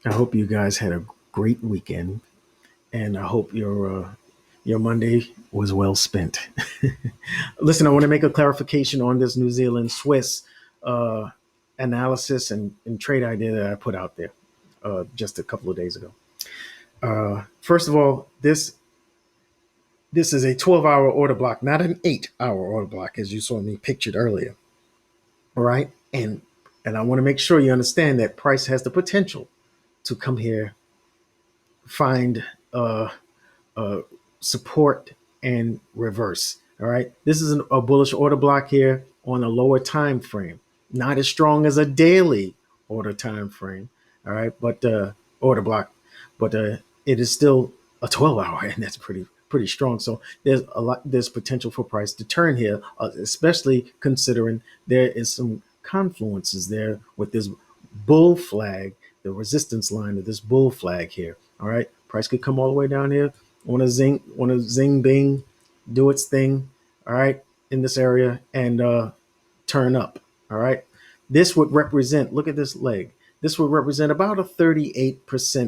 I hope you guys had a great weekend, and I hope your Monday was well spent. Listen, I want to make a clarification on this New Zealand Swiss uh, analysis and trade idea that I put out there just a couple of days ago. First of all, this is a 12-hour order block, not an 8-hour order block, as you saw me pictured earlier. All right, and I want to make sure you understand that price has the potential to come here, find uh, support and reverse. All right. This is a bullish order block here on a lower time frame, not as strong as a daily order time frame. All right, but order block, but it is still a 12-hour, and that's pretty strong. So there's potential for price to turn here, especially considering there is some confluences there with this bull flag, the resistance line of this bull flag here. All right, price could come all the way down here. Want to zing bing, do its thing. All right, in this area and turn up. All right, this would represent. Look at this leg. This would represent about a 38%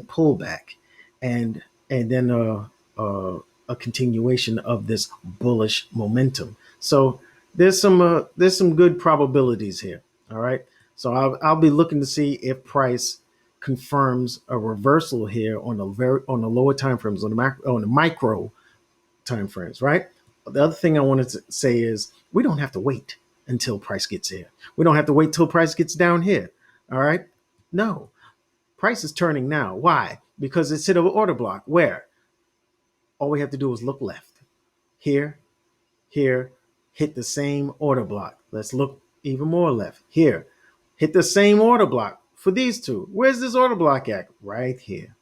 pullback, and then a continuation of this bullish momentum. So there's some good probabilities here. All right. So I'll be looking to see if price confirms a reversal here on the lower time frames, on the micro time frames, right? The other thing I wanted to say is we don't have to wait until price gets here. We don't have to wait till price gets down here. All right. No, price is turning now. Why? Because it's hit an order block where all we have to do is look left. Here, here, hit the same order block. Let's look even more left. Here, hit the same order block for these two. Where's this order block at? Right here.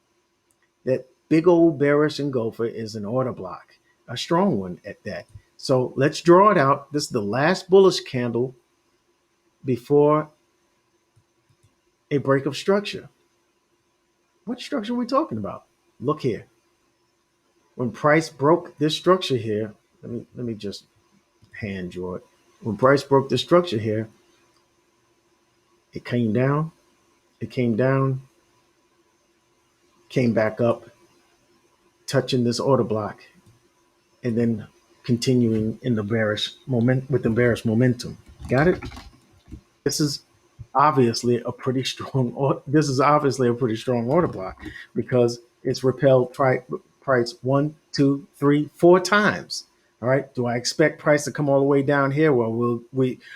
That big old bearish engulfer is an order block, a strong one at that. So let's draw it out. This is the last bullish candle before a break of structure. What structure are we talking about? Look here. When price broke this structure here, let me just hand draw it. When price broke the structure here, it came down, it came down, came back up, touching this order block, and then continuing in the bearish moment with the bearish momentum. Got it? This is obviously a pretty strong. This is obviously a pretty strong order block because it's repelled price one, two, three, four times. All right. Do I expect price to come all the way down here? Well,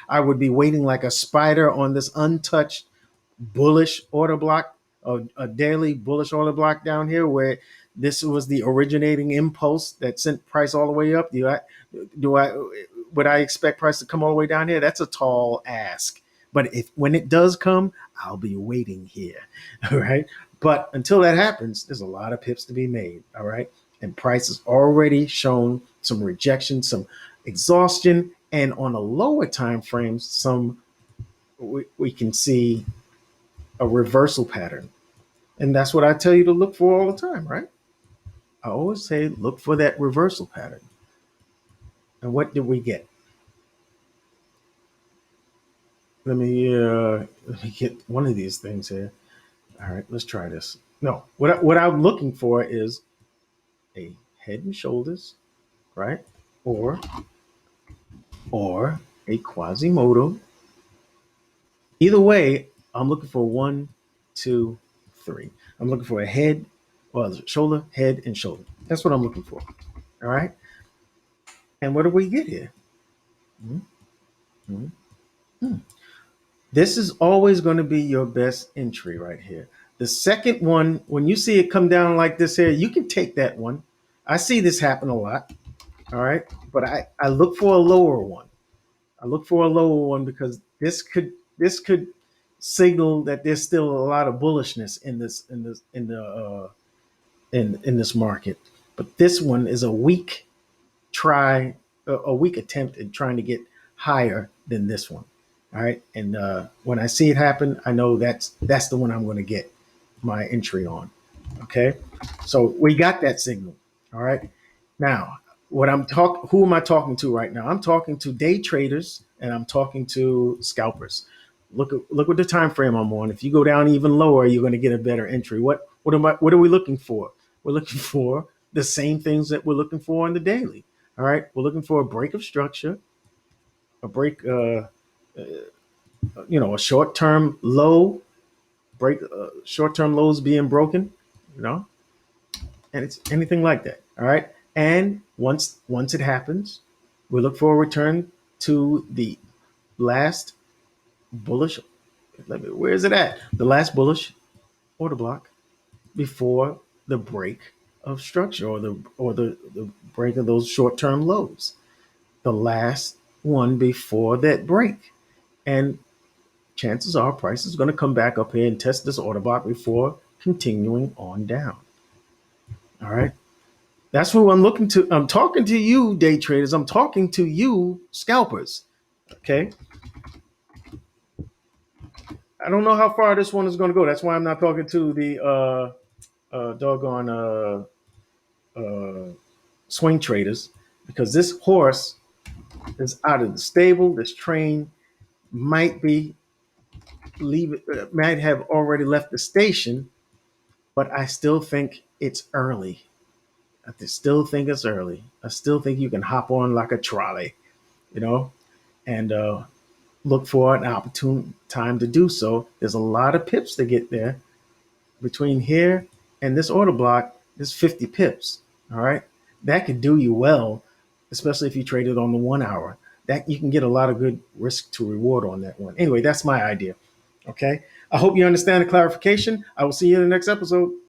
I would be waiting like a spider on this untouched bullish order block, a daily bullish order block down here, where this was the originating impulse that sent price all the way up. Do I would I expect price to come all the way down here? That's a tall ask. But if when it does come, I'll be waiting here. All right. But until that happens, there's a lot of pips to be made. All right. And price has already shown some rejection, some exhaustion, and on a lower time frame, we can see a reversal pattern. And that's what I tell you to look for all the time, right? I always say look for that reversal pattern. And what did we get? Let me get one of these things here. All right, let's try this. No, what I'm looking for is a head and shoulders, right? Or or a Quasimodo. Either way, I'm looking for one, two, three. I'm looking for a head, well, shoulder, head, and shoulder. That's what I'm looking for. All right. And what do we get here? Hmm, hmm, hmm. This is always going to be your best entry right here. The second one, when you see it come down like this here, you can take that one. I see this happen a lot. All right. But I look for a lower one. I look for a lower one because this could signal that there's still a lot of bullishness in this market. But this one is a weak a weak attempt at trying to get higher than this one. All right, and when I see it happen, I know that's the one I'm going to get my entry on. Okay, so we got that signal. All right, now who am I talking to right now? I'm talking to day traders and I'm talking to scalpers. Look what the time frame I'm on. If you go down even lower, you're going to get a better entry. What are we looking for? We're looking for the same things that we're looking for on the daily. All right, we're looking for a break of structure, a break, a short term low break, short term lows being broken, you know, and it's anything like that. All right, and once it happens, we look for a return to the last bullish. Where is it at? The last bullish order block before the break of structure or the break of those short-term lows. The last one before that break. And chances are price is going to come back up here and test this order block before continuing on down. All right. That's what I'm looking to. I'm talking to you, day traders. I'm talking to you, scalpers. Okay. I don't know how far this one is going to go. That's why I'm not talking to the doggone swing traders, because this horse is out of the stable. This train might be might have already left the station, but I still think it's early. I still think it's early. I still think you can hop on like a trolley, you know, and look for an opportune time to do so. There's a lot of pips to get there. Between here and this order block, there's 50 pips. All right. That could do you well, especially if you trade it on the 1 hour. That you can get a lot of good risk to reward on that one. Anyway, that's my idea. Okay. I hope you understand the clarification. I will see you in the next episode.